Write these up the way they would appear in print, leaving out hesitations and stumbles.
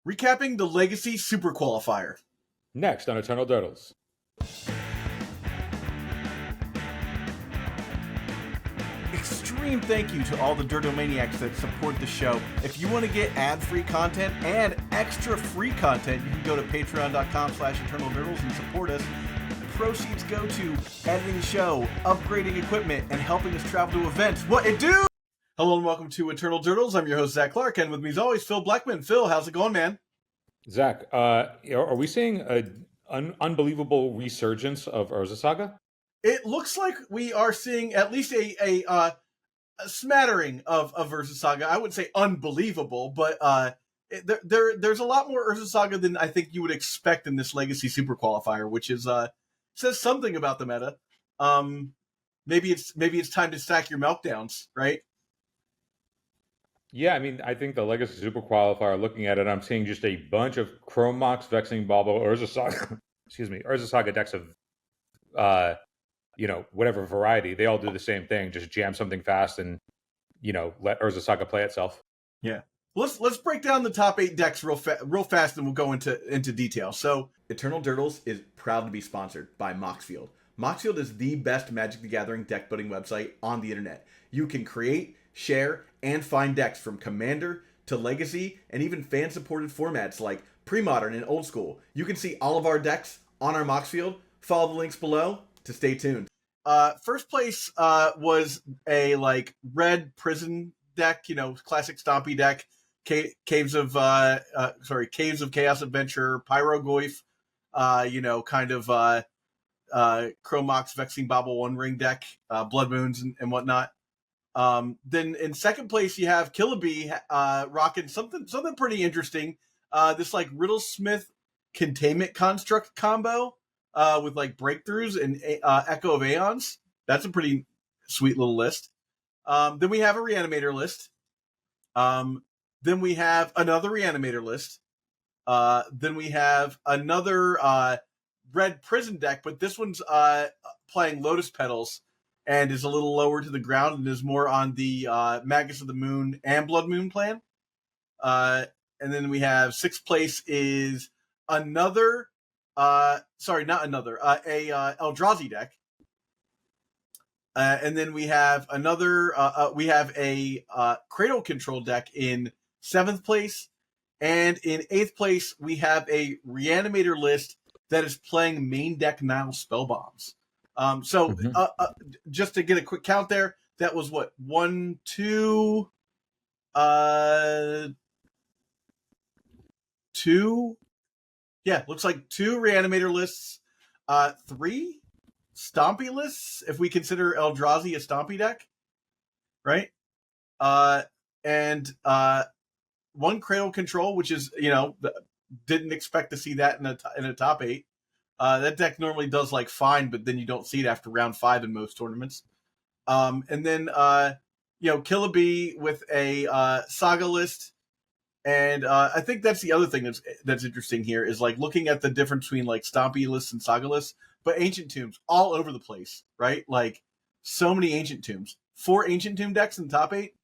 recapping the Legacy Super Qualifier. Next on Eternal Turtles. Extreme thank you to all the Dirtomaniacs that support the show. If you want to get ad-free content and extra free content, you can go to patreon.com/EternalDurtles and support us. The proceeds go to editing the show, upgrading equipment, and helping us travel to events. What it do? Hello and welcome to Eternal Turtles. I'm your host, Zach Clark, and with me as always, Phil Blackman. Phil, how's it going, man? Zach, are we seeing an unbelievable resurgence of Urza Saga? It looks like we are seeing at least a smattering of Urza Saga. I wouldn't say unbelievable, but there's a lot more Urza Saga than I think you would expect in this Legacy Super Qualifier, which is says something about the meta. Maybe it's time to stack your meltdowns, right? Yeah, I mean, I think the Legacy Super Qualifier, looking at it, I'm seeing just a bunch of Chrome Mox, Vexing Bauble, Urza Saga, Urza Saga decks of, whatever variety. They all do the same thing, just jam something fast and, let Urza Saga play itself. Yeah. Let's break down the top 8 decks real fast, and we'll go into detail. So, Eternal Turtles is proud to be sponsored by Moxfield. Moxfield is the best Magic the Gathering deck building website on the internet. You can create, share, and find decks from Commander to Legacy, and even fan-supported formats like Pre-Modern and Old School. You can see all of our decks on our Moxfield. Follow the links below to stay tuned. First place was a red prison deck, classic Stompy deck. Caves of Chaos Adventure, Pyrogoyf, Chromox, Vexing Bauble, One Ring deck, Blood Moons and whatnot. Then in second place you have Killaby rocking something pretty interesting. This Riddlesmith Containment Construct combo with breakthroughs and Echo of Aeons. That's a pretty sweet little list. Then we have a Reanimator list. Then we have another Reanimator list. Then we have another red prison deck, but this one's playing Lotus Petals and is a little lower to the ground and is more on the Magus of the Moon and Blood Moon plan. And then we have sixth place is another, a Eldrazi deck. And then we have we have a Cradle Control deck in seventh place. And in eighth place, we have a Reanimator list that is playing main deck Nile Spellbombs. Just to get a quick count there, that was what? 1, 2, 2. Yeah, looks like 2 Reanimator lists, 3 Stompy lists, if we consider Eldrazi a Stompy deck, right? And 1 Cradle Control, which is, didn't expect to see that in a top 8. That deck normally does fine, but then you don't see it after round 5 in most tournaments. And then Killaby with a Saga list, and I think that's the other thing that's interesting here is looking at the difference between Stompy lists and Saga lists, but Ancient Tombs all over the place, right? So many Ancient Tombs. 4 Ancient Tomb decks in the top 8.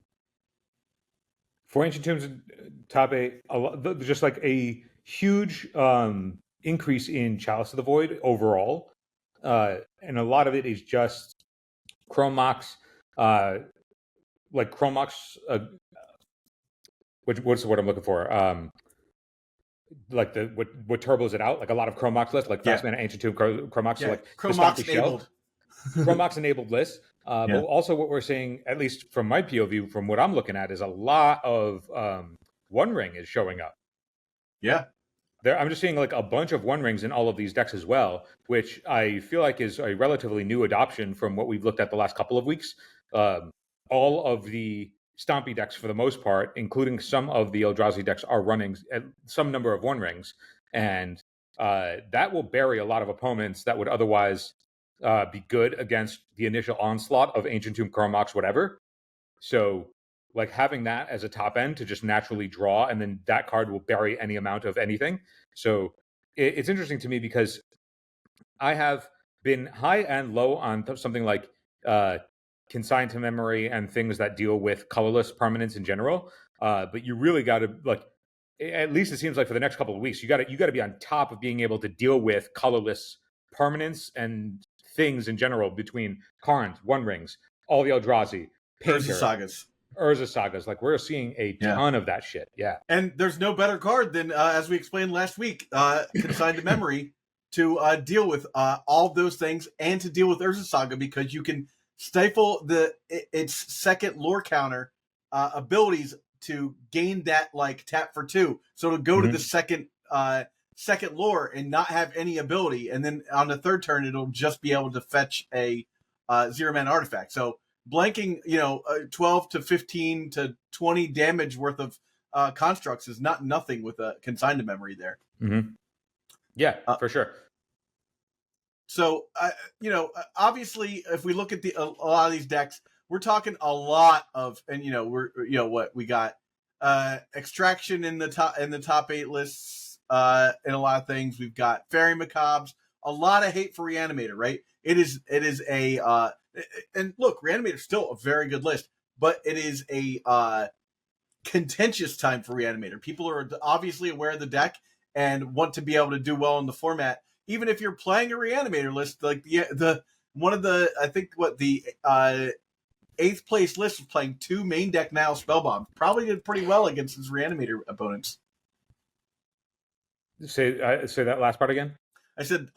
4 Ancient Tombs in top 8. Just a huge increase in Chalice of the Void overall, and a lot of it is just Chromox, Chromox. What's the word I'm looking for? What turbos it out? A lot of Chromox lists, Fast Mana, Ancient Tomb, Chromox. Yeah. Chromox enabled. Chromox enabled lists. But also what we're seeing, at least from my POV, from what I'm looking at, is a lot of One Ring is showing up. Yeah. I'm just seeing a bunch of One Rings in all of these decks as well, which I feel like is a relatively new adoption from what we've looked at the last couple of weeks. All of the Stompy decks, for the most part, including some of the Eldrazi decks, are running some number of One Rings, and that will bury a lot of opponents that would otherwise be good against the initial onslaught of Ancient Tomb, Chromox, whatever. So having that as a top end to just naturally draw, and then that card will bury any amount of anything. So it's interesting to me because I have been high and low on something like Consigned to Memory and things that deal with colorless permanents in general. But you really got to at least it seems like for the next couple of weeks, you got to be on top of being able to deal with colorless permanents and things in general between Karns, One Rings, all the Eldrazi, Urza Painter, Sagas. Urza Sagas. Like we're seeing a ton of that shit. Yeah. And there's no better card than, as we explained last week, Consigned to Memory to deal with all of those things and to deal with Urza Saga, because you can stifle its second lore counter abilities to gain that like tap for 2. So to go to the second lore and not have any ability, and then on the third turn it'll just be able to fetch a 0-mana artifact. So blanking 12 to 15 to 20 damage worth of constructs is not nothing with a Consigned to Memory there. Yeah, for sure. So obviously if we look at a lot of these decks, we're talking a lot of, and what we got, Extraction in the top 8 lists, in a lot of things. We've got Fairy Macabres, a lot of hate for Reanimator, right? It is a and look, Reanimator's still a very good list, but it is a contentious time for Reanimator. People are obviously aware of the deck and want to be able to do well in the format. Even if you're playing a Reanimator list, like the one of the, I think what the 8th place list was playing 2 main deck now Spellbomb. Probably did pretty well against his Reanimator opponents. Say that last part again. I said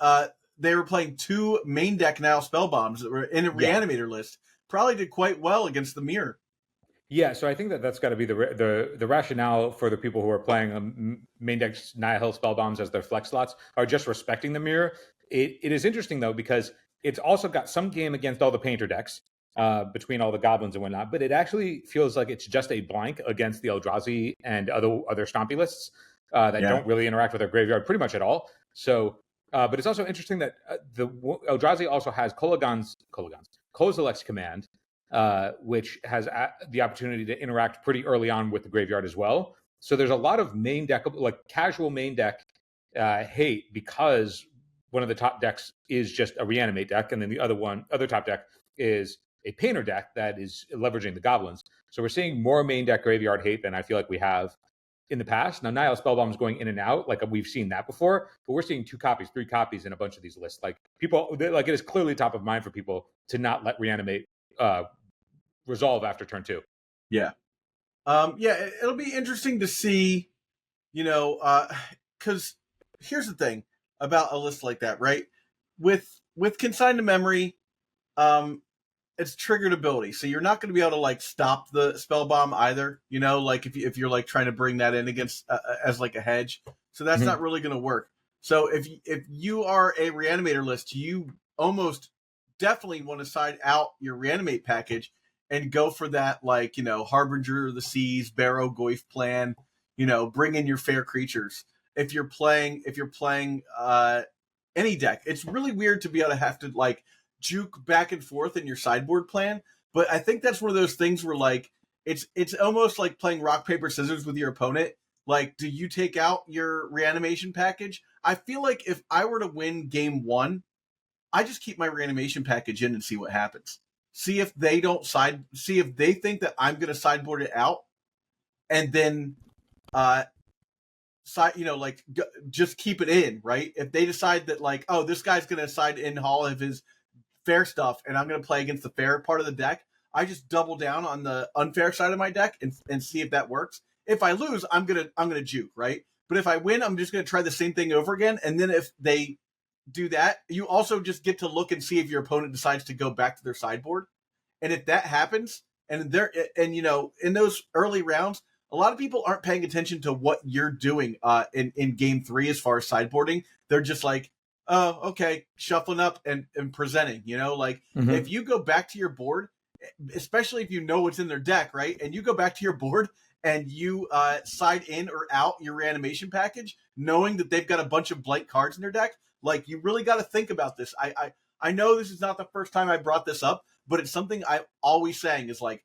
they were playing 2 main deck now Spellbombs that were in a Reanimator list. Probably did quite well against the Mirror. Yeah, so I think that's got to be the rationale for the people who are playing main deck Nihil Spellbombs as their flex slots are just respecting the Mirror. It is interesting though, because it's also got some game against all the Painter decks, between all the goblins and whatnot, but it actually feels like it's just a blank against the Eldrazi and other Stompy lists that don't really interact with their graveyard pretty much at all. So, but it's also interesting that the Eldrazi also has Kozilek's Command, which has the opportunity to interact pretty early on with the graveyard as well. So there's a lot of main deck, like casual main deck hate, because one of the top decks is just a Reanimate deck, and then the other top deck is a Painter deck that is leveraging the goblins. So we're seeing more main deck graveyard hate than I feel like we have in the past. Now, Nihil Spellbomb is going in and out, like we've seen that before, but we're seeing 2 copies, 3 copies in a bunch of these lists. Like people, like it is clearly top of mind for people to not let Reanimate resolve after turn 2. Yeah. It'll be interesting to see, because here's the thing about a list like that, right? With Consigned to Memory, it's triggered ability, so you're not going to be able to like stop the spell bomb either. Like if you're like trying to bring that in against as like a hedge, so that's not really going to work. So if you are a Reanimator list, you almost definitely want to side out your Reanimate package and go for that, like Harbinger of the Seas, Barrow Goyf plan. Bring in your fair creatures. If you're playing any deck, it's really weird to be able to have to like juke back and forth in your sideboard plan, but I think that's one of those things where like it's almost like playing rock paper scissors with your opponent. Like, do you take out your reanimation package? I feel like if I were to win game 1, I just keep my reanimation package in and see what happens. See if they think that I'm going to sideboard it out, and then just keep it in, right? If they decide that like, oh, this guy's going to side in all of his fair stuff and I'm going to play against the fair part of the deck, I just double down on the unfair side of my deck and see if that works. If I lose, I'm going to juke, right? But if I win, I'm just going to try the same thing over again. And then if they do that, you also just get to look and see if your opponent decides to go back to their sideboard. And if that happens, and in those early rounds, a lot of people aren't paying attention to what you're doing in game 3 as far as sideboarding. They're just like, oh, okay, shuffling up and presenting, if you go back to your board, especially if you know what's in their deck, right? And you go back to your board and you side in or out your reanimation package, knowing that they've got a bunch of blank cards in their deck, like you really got to think about this. I know this is not the first time I brought this up, but it's something I'm always saying is like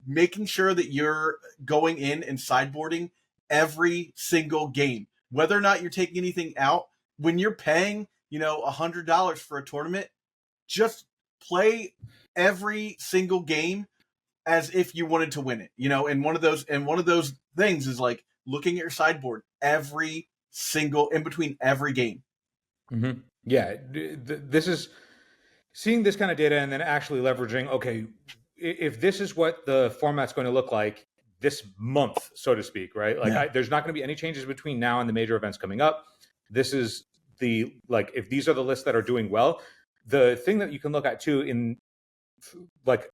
making sure that you're going in and sideboarding every single game, whether or not you're taking anything out. When you're paying, $100 for a tournament, just play every single game as if you wanted to win it. And one of those things is like looking at your sideboard every single in between every game. Mm-hmm. Yeah, this is seeing this kind of data and then actually leveraging. Okay, if this is what the format's going to look like this month, so to speak, right? Like, Yeah. there's not going to be any changes between now and the major events coming up. This is the like if these are the lists that are doing well. The thing that you can look at too in like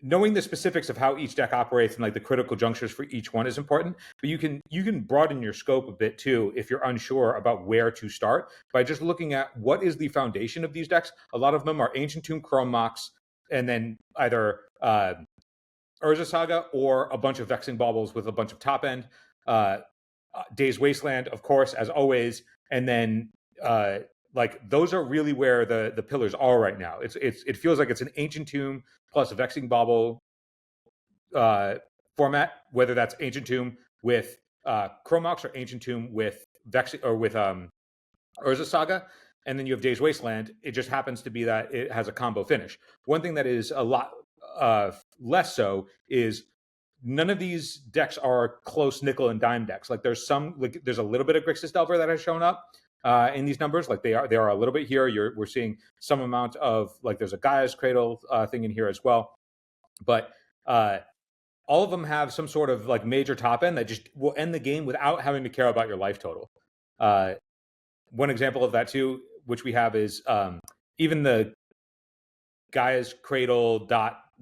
knowing the specifics of how each deck operates and like the critical junctures for each one is important, but you can broaden your scope a bit too if you're unsure about where to start by just looking at what is the foundation of these decks. A lot of them are Ancient Tomb, Chrome Mox, and then either Urza Saga or a bunch of Vexing Baubles with a bunch of top end, Days Wasteland, of course, as always, and then like those are really where the pillars are right now. It feels like it's an Ancient Tomb plus a Vexing Bauble format, whether that's Ancient Tomb with Chrome Mox or Ancient Tomb with Vexing or with Urza Saga, and then you have Days Wasteland. It just happens to be that it has a combo finish. One thing that is a lot less so is none of these decks are close nickel and dime decks. Like there's a little bit of Grixis Delver that has shown up in these numbers. Like they are a little bit here. We're seeing some amount of like there's a Gaia's Cradle thing in here as well, but all of them have some sort of like major top end that just will end the game without having to care about your life total. One example of that too, which we have, is even the Gaia's Cradle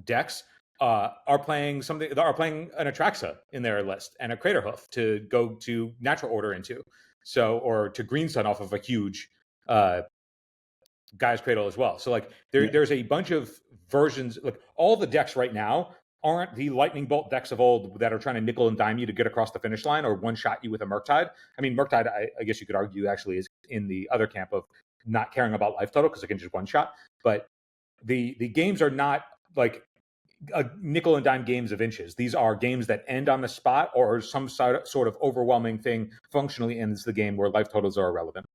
decks are playing something. Are playing an Atraxa in their list and a Crater Hoof to go to natural order into. So, or to Green Sun off of a huge Gaia's Cradle as well. So like there's a bunch of versions. Like all the decks right now aren't the lightning bolt decks of old that are trying to nickel and dime you to get across the finish line or one shot you with a Murktide. I mean, Murktide, I guess you could argue actually is in the other camp of not caring about life total because it can just one shot. But the games are not like a nickel and dime games of inches. These are games that end on the spot or some sort of overwhelming thing functionally ends the game where life totals are irrelevant.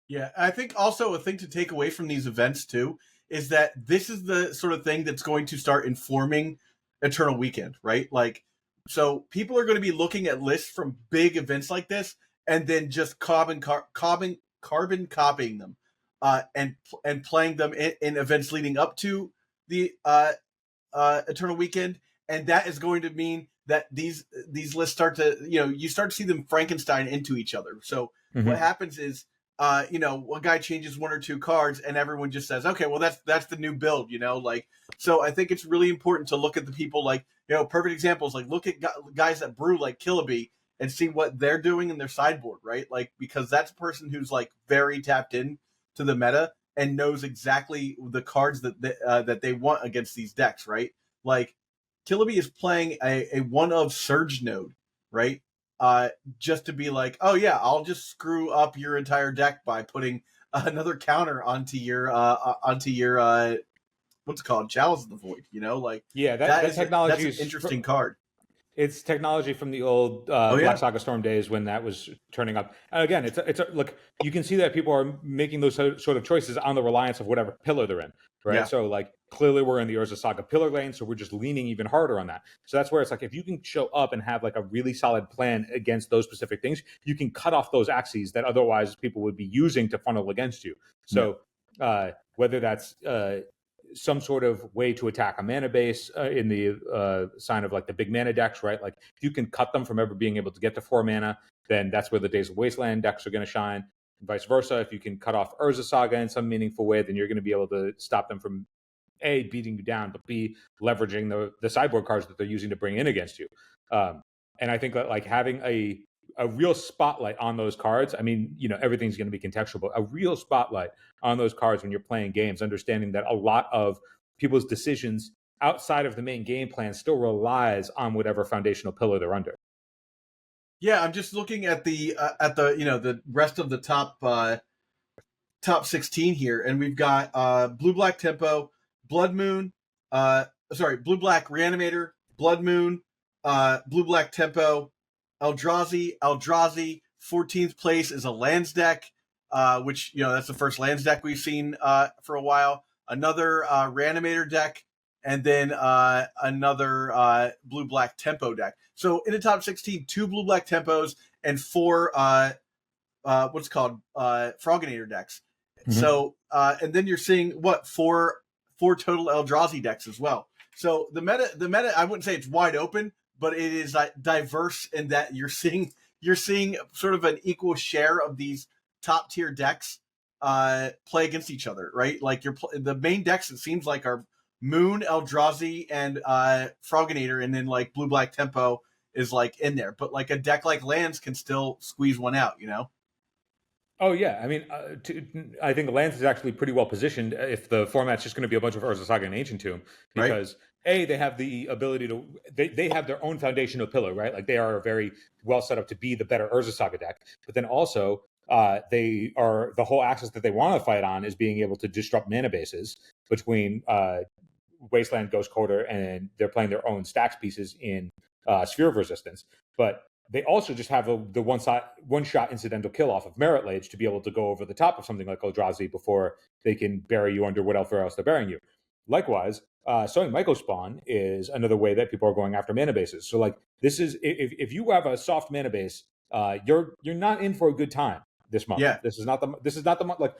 Yeah, I think also a thing to take away from these events too is that this is the sort of thing that's going to start informing Eternal Weekend, right? Like, so people are going to be looking at lists from big events like this and then just carbon copying them and playing them in events leading up to the Eternal Weekend, and that is going to mean that these lists start to you start to see them Frankenstein into each other. So what happens is one guy changes one or two cards and everyone just says, okay, well that's the new build, like. So I think it's really important to look at the people like perfect examples, like look at guys that brew like Killaby and see what they're doing in their sideboard, right? Like, because that's a person who's like very tapped in to the meta and knows exactly the cards that they want against these decks, right? Like Killaby is playing a one of Surge node, right? Just to be like, oh yeah, I'll just screw up your entire deck by putting another counter onto your what's it called, Chalice of the Void. Like yeah, that technology that's an interesting card. It's technology from the old Black Saga Storm days when that was turning up. And again, look, you can see that people are making those sort of choices on the reliance of whatever pillar they're in, right? Yeah. So like clearly we're in the Urza Saga pillar lane, so we're just leaning even harder on that. So that's where it's like if you can show up and have like a really solid plan against those specific things, you can cut off those axes that otherwise people would be using to funnel against you. So whether that's some sort of way to attack a mana base in the sign of like the big mana decks, right? Like if you can cut them from ever being able to get to 4 mana, then that's where the Days of Wasteland decks are going to shine. And vice versa, if you can cut off Urza Saga in some meaningful way, then you're going to be able to stop them from A, beating you down, but B, leveraging the sideboard cards that they're using to bring in against you. And I think that like having a real spotlight on those cards. I mean, everything's going to be contextual, but a real spotlight on those cards when you're playing games, understanding that a lot of people's decisions outside of the main game plan still relies on whatever foundational pillar they're under. Yeah, I'm just looking at the the rest of the top 16 here, and we've got Blue Black Tempo, Blood Moon, Blue Black Reanimator, Blood Moon, Blue Black Tempo, Eldrazi. 14th place is a lands deck, which that's the first lands deck we've seen for a while. Another Reanimator deck, and then another blue black tempo deck. So in the top 16, 2 blue black tempos and 4 what's called Froginator decks. Mm-hmm. So and then you're seeing what four total Eldrazi decks as well. So the meta I wouldn't say it's wide open, but it is diverse in that you're seeing sort of an equal share of these top tier decks play against each other, right? Like the main decks, it seems like, are Moon, Eldrazi, and Froginator, and then like blue black tempo is like in there. But like a deck like Lands can still squeeze one out, you know? Oh yeah, I mean, I think Lance is actually pretty well positioned if the format's just going to be a bunch of Urza Saga and Ancient Tomb, because right? They have the ability to they have their own foundational pillar, right? Like they are very well set up to be the better Urza Saga deck, but then also they are the whole axis that they want to fight on is being able to disrupt mana bases between Wasteland, Ghost Quarter, and they're playing their own stacks pieces in Sphere of Resistance, but they also just have the one shot incidental kill off of Merit Lage to be able to go over the top of something like Eldrazi before they can bury you under whatever else they're burying you. Likewise, sowing Mycospawn is another way that people are going after mana bases. So like this is if you have a soft mana base, you're not in for a good time this month. Yeah. This is not the month. Like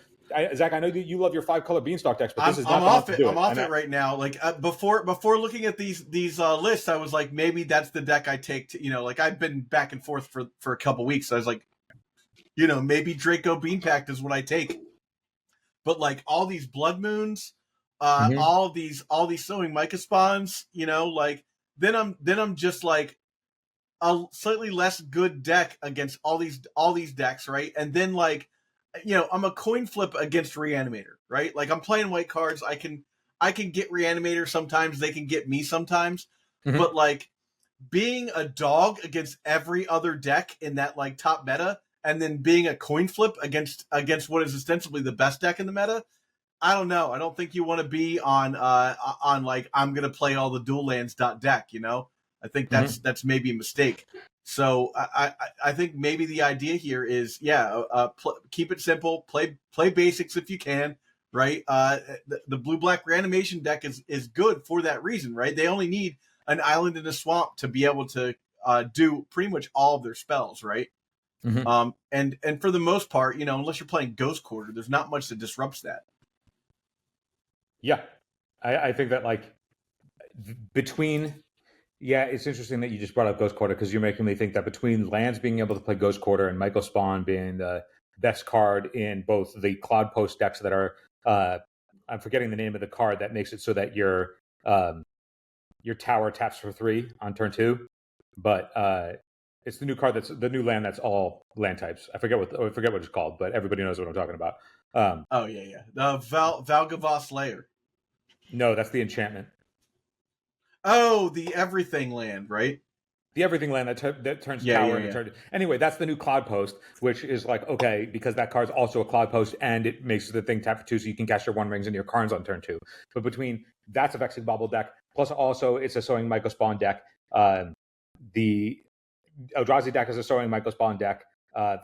Zach, I know that you love your 5-color Beanstalk decks, but this is not I'm the month to do it. I'm off it right now. Like before looking at these lists, I was like, maybe that's the deck I take. Like I've been back and forth for a couple weeks. So I was like, maybe Draco Beanpact is what I take. But like all these Blood Moons, all these sowing Mycospawns, like then I'm just like a slightly less good deck against all these decks, right? And then like, I'm a coin flip against Reanimator, right? Like I'm playing white cards. I can get Reanimator sometimes. They can get me sometimes. Mm-hmm. But like being a dog against every other deck in that like top meta, and then being a coin flip against what is ostensibly the best deck in the meta, I don't know. I don't think you want to be on like I'm gonna play all the dual lands deck. I think that's maybe a mistake. So I think maybe the idea here is keep it simple, play basics if you can, right? The blue black reanimation deck is good for that reason, right? They only need an island in a swamp to be able to do pretty much all of their spells, right? Mm-hmm. And for the most part, unless you're playing Ghost Quarter, there's not much that disrupts that. Yeah, I think that like between. Yeah, it's interesting that you just brought up Ghost Quarter because you're making me think that between Lands being able to play Ghost Quarter and Mycospawn being the best card in both the Cloud Post decks that are, I'm forgetting the name of the card that makes it so that your tower taps for 3 on turn 2, but it's the new card that's the new land that's all land types. I forget what it's called, but everybody knows what I'm talking about. The Valgavoth Lair. No, that's the enchantment. Oh, the everything land, right? The everything land that turns tower into turn. Anyway, that's the new Cloud Post, which is like, okay, because that card's also a Cloud Post and it makes the thing tap for 2 so you can cast your 1-rings into your Karns on turn 2. But between that's a Vexing Bauble deck, plus also it's a Sowing Mycospawn deck. The Eldrazi deck is a Sowing Mycospawn deck.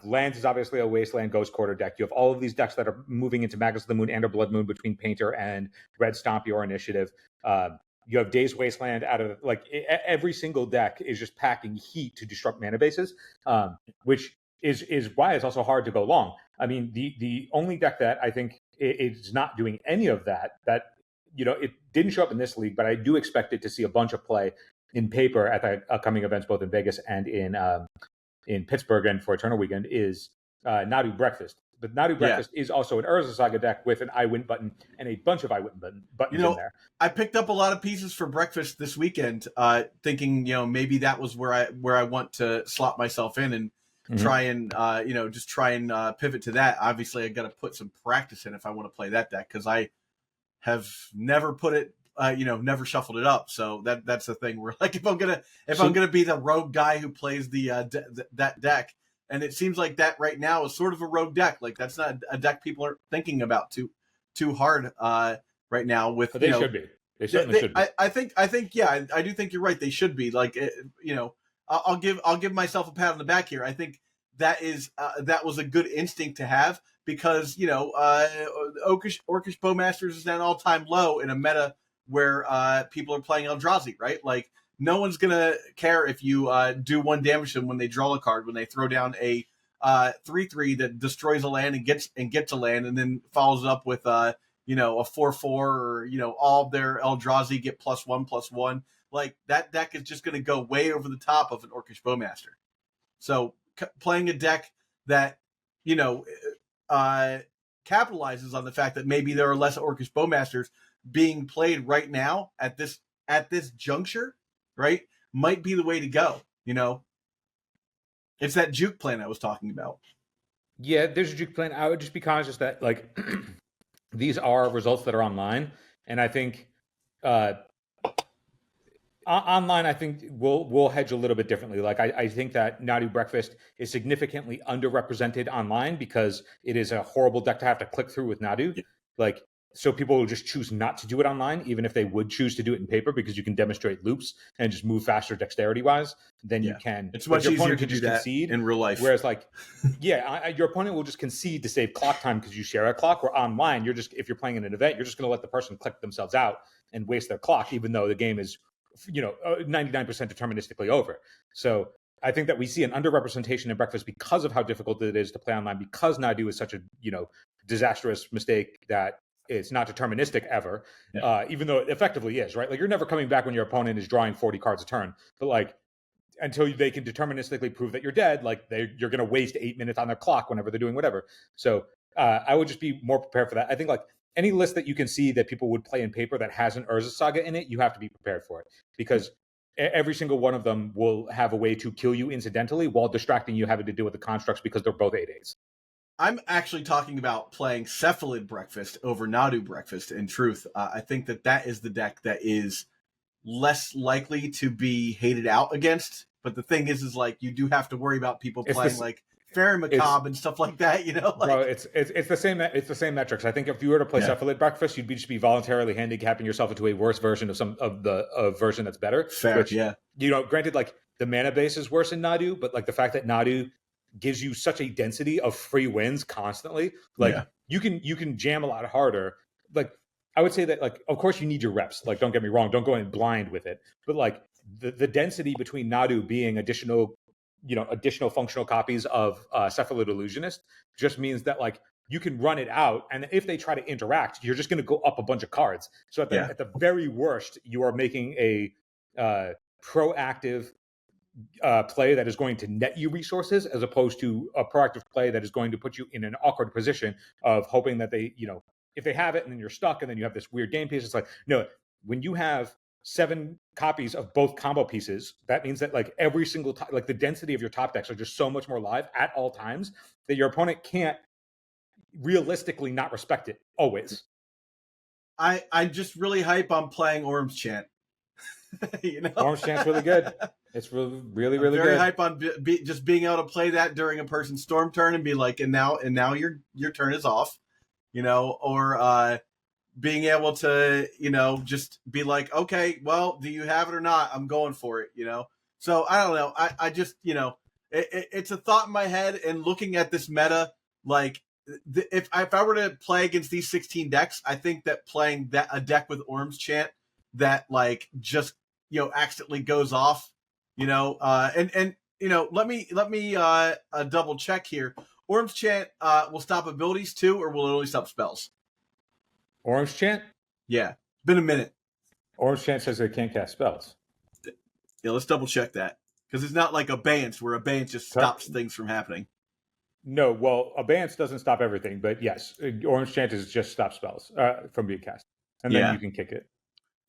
Lands is obviously a Wasteland Ghost Quarter deck. You have all of these decks that are moving into Magus of the Moon and or Blood Moon between Painter and Red Stomp your Initiative. You have Days Wasteland out of like every single deck is just packing heat to disrupt mana bases, which is why it's also hard to go long. I mean, the only deck that I think is not doing any of that it didn't show up in this league, but I do expect it to see a bunch of play in paper at the upcoming events, both in Vegas and in Pittsburgh and for Eternal Weekend, is Nadu Breakfast. But Nadu Breakfast is also an Urza Saga deck with an I Win button and a bunch of I Win buttons in there. I picked up a lot of pieces for Breakfast this weekend, thinking maybe that was where I want to slot myself in and try and just try and pivot to that. Obviously, I got to put some practice in if I want to play that deck because I have never put it. Never shuffled it up. So that's the thing. Where like if I'm gonna be the rogue guy who plays that deck. And it seems like that right now is sort of a rogue deck. Like that's not a deck people are thinking about too hard right now. With but they should be. They certainly should be. I think I do think you're right. They should be. Like I'll give myself a pat on the back here. I think that was a good instinct to have because Orcish Bowmasters is at an all-time low in a meta where people are playing Eldrazi, right? Like, no one's gonna care if you do 1 damage to them when they draw a card, when they throw down a 3/3 that destroys a land and gets a land, and then follows up with a 4/4, or all of their Eldrazi get +1/+1. Like, that deck is just going to go way over the top of an Orcish Bowmaster. So playing a deck that capitalizes on the fact that maybe there are less Orcish Bowmasters being played right now at this juncture, right, might be the way to go. It's that juke plan I was talking about. Yeah, there's a juke plan. I would just be conscious that, like, these are results that are online, and I think online, I think we'll hedge a little bit differently. Like, I think that Nadu Breakfast is significantly underrepresented online because it is a horrible deck to have to click through with Nadu. Yeah. Like, so people will just choose not to do it online, even if they would choose to do it in paper, because you can demonstrate loops and just move faster dexterity-wise than you can. It's much easier to do that concede in real life. Whereas, like, your opponent will just concede to save clock time because you share a clock. Where online, if you're playing in an event, you're just going to let the person click themselves out and waste their clock, even though the game is 99% deterministically over. So I think that we see an underrepresentation in Breakfast because of how difficult it is to play online, because Nadu is such a disastrous mistake that it's not deterministic ever, even though it effectively is, right? Like, you're never coming back when your opponent is drawing 40 cards a turn, but like, until they can deterministically prove that you're dead, like, you're going to waste 8 minutes on their clock whenever they're doing whatever. So I would just be more prepared for that. I think, like, any list that you can see that people would play in paper that has an Urza Saga in it, you have to be prepared for it, because every single one of them will have a way to kill you incidentally while distracting you having to deal with the constructs, because they're both 8/8s. I'm actually talking about playing Cephalid Breakfast over Nadu Breakfast. In truth, I think that is the deck that is less likely to be hated out against. But the thing is like, you do have to worry about people playing like Fairy Macabre and stuff like that. Like, bro, it's the same. It's the same metrics. I think if you were to play Cephalid Breakfast, you'd just be voluntarily handicapping yourself into a worse version of the version that's better. Fair, which, yeah. Granted, like, the mana base is worse in Nadu, but like, the fact that Nadu gives you such a density of free wins constantly, like, you can jam a lot harder. Like, I would say that, like, of course you need your reps. Like, don't get me wrong, don't go in blind with it. But like, the density between Nadu being additional functional copies of Cephalid Illusionist just means that, like, you can run it out, and if they try to interact, you're just going to go up a bunch of cards. So at the very worst, you are making a proactive play that is going to net you resources, as opposed to a proactive play that is going to put you in an awkward position of hoping that they, if they have it and then you're stuck and then you have this weird game piece. It's like, no, when you have 7 copies of both combo pieces, that means that, like, every single time, like, the density of your top decks are just so much more live at all times that your opponent can't realistically not respect it always. I just really hype on playing Orm's Chant. Orm's Chant's really good. It's really, really, really very good. Hype on just being able to play that during a person's storm turn and be like, and now your turn is off, or being able to, just be like, okay, well, do you have it or not? I'm going for it, So I don't know. I just, it's a thought in my head, and looking at this meta, like, if I were to play against these 16 decks, I think that playing a deck with Orm's Chant that, like, just, accidentally goes off, and let me double check here. Orm's Chant will stop abilities too, or will it only stop spells? Orm's Chant? Yeah. Been a minute. Orm's Chant says they can't cast spells. Yeah, let's double check that. Because it's not like Abeyance, where Abeyance just stops things from happening. No, well, Abeyance doesn't stop everything, but yes, Orm's Chant is just stop spells from being cast. And then you can kick it.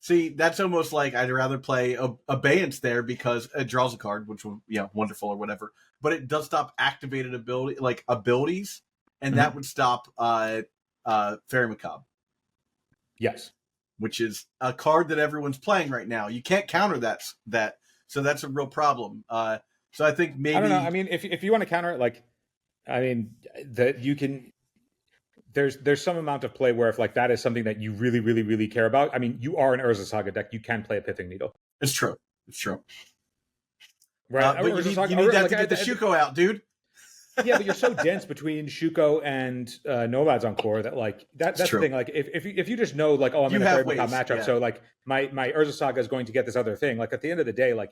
See, that's almost like I'd rather play Abeyance there, because it draws a card, which will, wonderful or whatever. But it does stop activated abilities, and that would stop Fairy Macabre. Yes. Which is a card that everyone's playing right now. You can't counter that. So that's a real problem. So I think maybe... I don't know. I mean, if you want to counter it, like, I mean, that you can... There's some amount of play where, if, like, that is something that you really, really, really care about. I mean, you are an Urza Saga deck. You can play a Pithing Needle. It's true. Right. But you need that to get the Shuko out, dude. Yeah, but you're so dense between Shuko and Nomads on core that like that's It's the true. thing. Like if you just know like, oh, I'm You in a have third macabre ways. matchup, Yeah. so like my Urza Saga is going to get this other thing. Like at the end of the day, like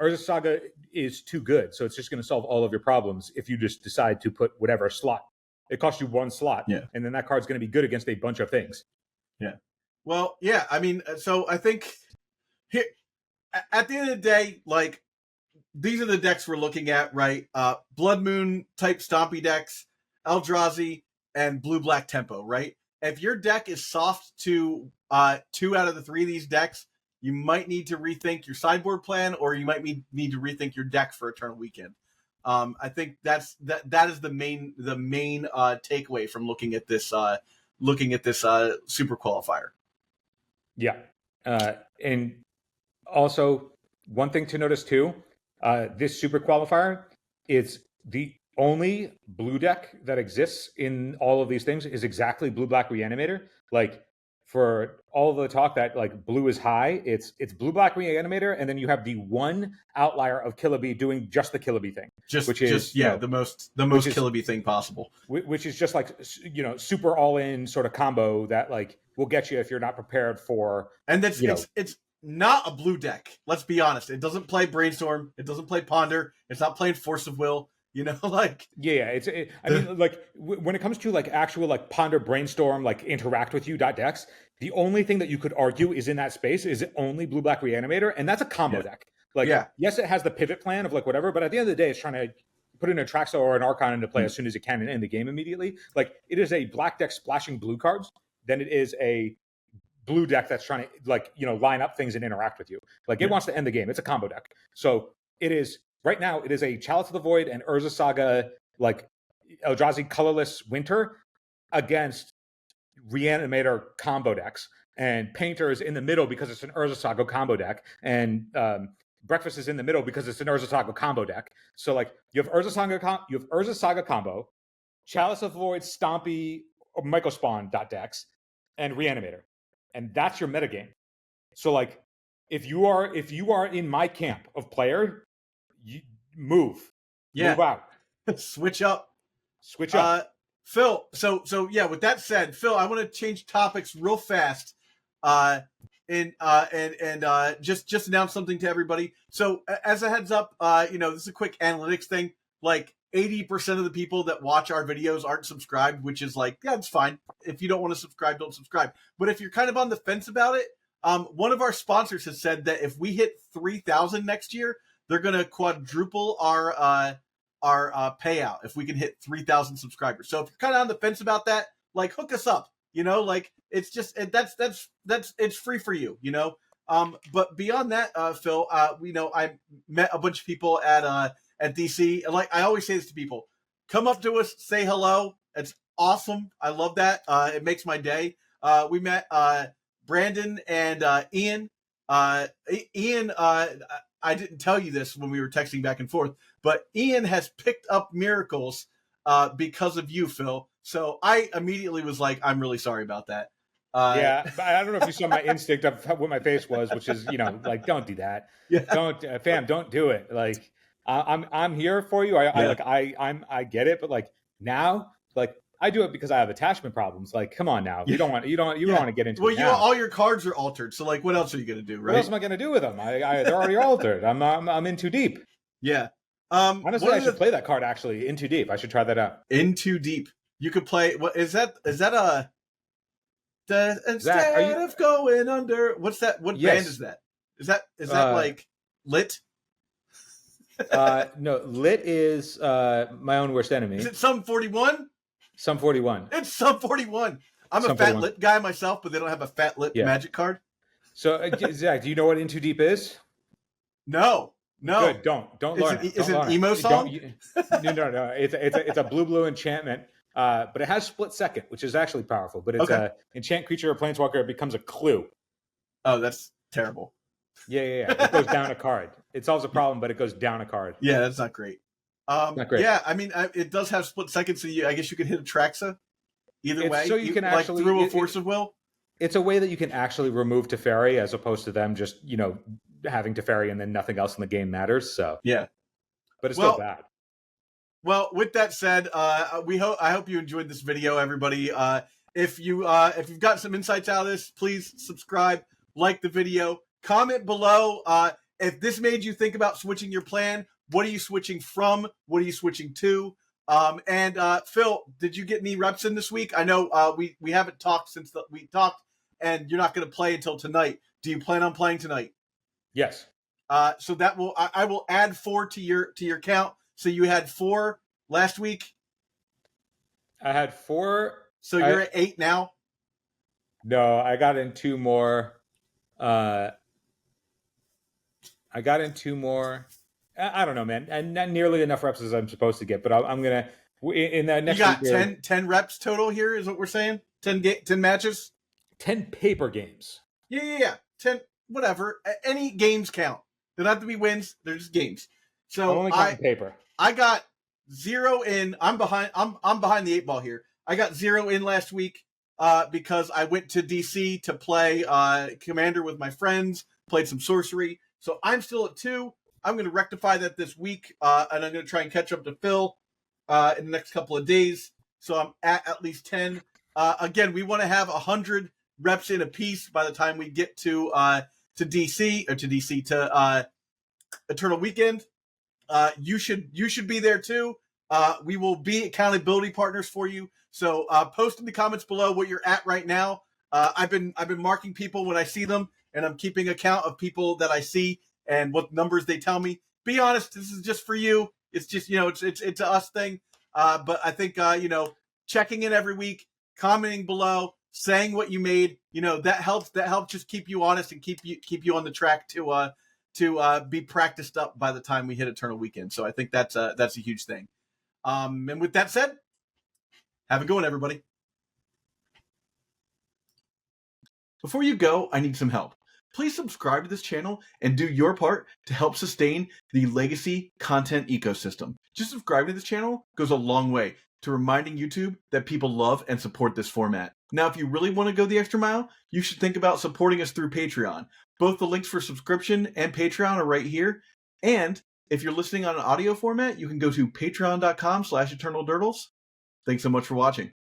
Urza Saga is too good, so it's just going to solve all of your problems if you just decide to put whatever slot. It costs you one slot, Yeah. and then that card's going to be good against a bunch of things. Yeah. Well, yeah. I mean, so I think here at the end of the day, like these are the decks we're looking at, right? Blood Moon type Stompy decks, Eldrazi, and Blue Black Tempo, right? If your deck is soft to 2 out of the 3 of these decks, you might need to rethink your sideboard plan, or you might need to rethink your deck for Eternal Weekend. I think that is the main takeaway from looking at this Super Qualifier. Yeah, and also one thing to notice too, this Super Qualifier is the only blue deck that exists in all of these things is exactly Blue Black Reanimator. Like for all the talk that like blue is high, it's Blue Black Reanimator, and then you have the one outlier of Killaby doing just the Killaby thing, which is The most Killaby thing possible. Which is just like super all in sort of combo that like will get you if you're not prepared for. And it's not a blue deck. Let's be honest. It doesn't play Brainstorm. It doesn't play Ponder. It's not playing Force of Will. Like I mean, like when it comes to like actual like Ponder, Brainstorm, like interact with you decks, the only thing that you could argue is in that space is it only Blue Black Reanimator, and that's a combo deck. Like yes, it has the pivot plan of like whatever, but at the end of the day, it's trying to put in a Traxo or an Archon into play as soon as it can and end the game immediately. Like it is a black deck splashing blue cards than it is a blue deck that's trying to like line up things and interact with you. Like it wants to end the game. It's a combo deck. So it is right now. It is a Chalice of the Void and Urza Saga like Eldrazi colorless winter against Reanimator combo decks, and Painter is in the middle because it's an Urza Saga combo deck, and Breakfast is in the middle because it's an Urza Saga combo deck. So like you have Urza Saga combo, Chalice of the Void, Stompy, or Mycospawn decks, and Reanimator, and that's your metagame. So like if you are in my camp of player, you move out, switch up. Phil. So yeah. With that said, Phil, I want to change topics real fast. And just announce something to everybody. So as a heads up, this is a quick analytics thing. Like 80% of the people that watch our videos aren't subscribed, which is like, yeah, it's fine. If you don't want to subscribe, don't subscribe. But if you're kind of on the fence about it, one of our sponsors has said that if we hit 3,000 next year, they're going to quadruple our payout if we can hit 3,000 subscribers. So if you're kind of on the fence about that, like hook us up. Like it's just that's it's free for you. But beyond that, Phil, I met a bunch of people at DC, and like I always say this to people, come up to us, say hello. It's awesome. I love that. It makes my day. We met Brandon and Ian. Ian, I didn't tell you this when we were texting back and forth, but Ian has picked up Miracles because of you, Phil. So I immediately was like, I'm really sorry about that. Yeah, but I don't know if you saw my instinct of what my face was, which is, like, don't do that. Yeah. Don't, fam, don't do it. Like, I'm here for you. I get it, but like now, like I do it because I have attachment problems. Like, come on now, you don't want to get into. Well, all your cards are altered, so like, what else are you gonna do? Right? What else am I gonna do with them? They're already altered. I'm in too deep. Yeah. Honestly, I should play that card actually. In too deep. I should try that out. In too deep. You could play. What is that? Is that a? Instead Zach, of going under, what's that? What band is that? Is that like Lit? No, Lit is my own worst enemy. Is it Sum 41? Sum 41. It's Sum 41. I'm a fat Lit guy myself, but they don't have a fat Lit magic card. So, Zach, do you know what Into Deep is? No. Good. Don't learn it. Is it an emo song? No. It's a blue enchantment. But it has split second, which is actually powerful. But it's a enchant creature or planeswalker. It becomes a clue. Oh, that's terrible. Yeah. It goes down a card. It solves a problem, but it goes down a card. Yeah, that's not great. Not great. Yeah, I mean, it does have split second, so I guess you could hit a Traxa. Either way, so you can actually through a Force of Will. It's a way that you can actually remove Teferi as opposed to them just having Teferi and then nothing else in the game matters. So yeah, but it's still bad. Well, with that said, I hope you enjoyed this video, everybody. If you've got some insights out of this, please subscribe, like the video, comment below. If this made you think about switching your plan, what are you switching from? What are you switching to? And Phil, did you get any reps in this week? I know we haven't talked since we talked, and you're not going to play until tonight. Do you plan on playing tonight? Yes. So that I will add 4 to your count. So you had 4 last week. I had 4. So you're at 8 now. No, I got in 2 more. I don't know, man. And not nearly enough reps as I'm supposed to get, but I'm gonna in that next. You got week 10 reps total here, is what we're saying. 10 matches. 10 paper games. Yeah. 10 whatever. Any games count. They don't have to be wins. They're just games. So I'm only counting paper. I got 0 in. I'm behind the 8 ball here. I got 0 in last week because I went to DC to play Commander with my friends, played some sorcery. So I'm still at 2. I'm going to rectify that this week, and I'm going to try and catch up to Phil in the next couple of days. So I'm at least 10. Again, we want to have 100 reps in a piece by the time we get to Eternal Weekend. You should be there too. We will be accountability partners for you. So post in the comments below what you're at right now. I've been marking people when I see them, and I'm keeping account of people that I see and what numbers they tell me. Be honest, this is just for you. It's just it's an us thing. But I think checking in every week, commenting below, saying what you made, that helps. That helps just keep you honest and keep you on the track to be practiced up by the time we hit Eternal Weekend. So I think that's a huge thing. And with that said, have a good one, everybody. Before you go, I need some help. Please subscribe to this channel and do your part to help sustain the Legacy content ecosystem. Just subscribing to this channel goes a long way to reminding YouTube that people love and support this format. Now, if you really want to go the extra mile, you should think about supporting us through Patreon. Both the links for subscription and Patreon are right here. And if you're listening on an audio format, you can go to patreon.com/eternaldurdles. Thanks so much for watching.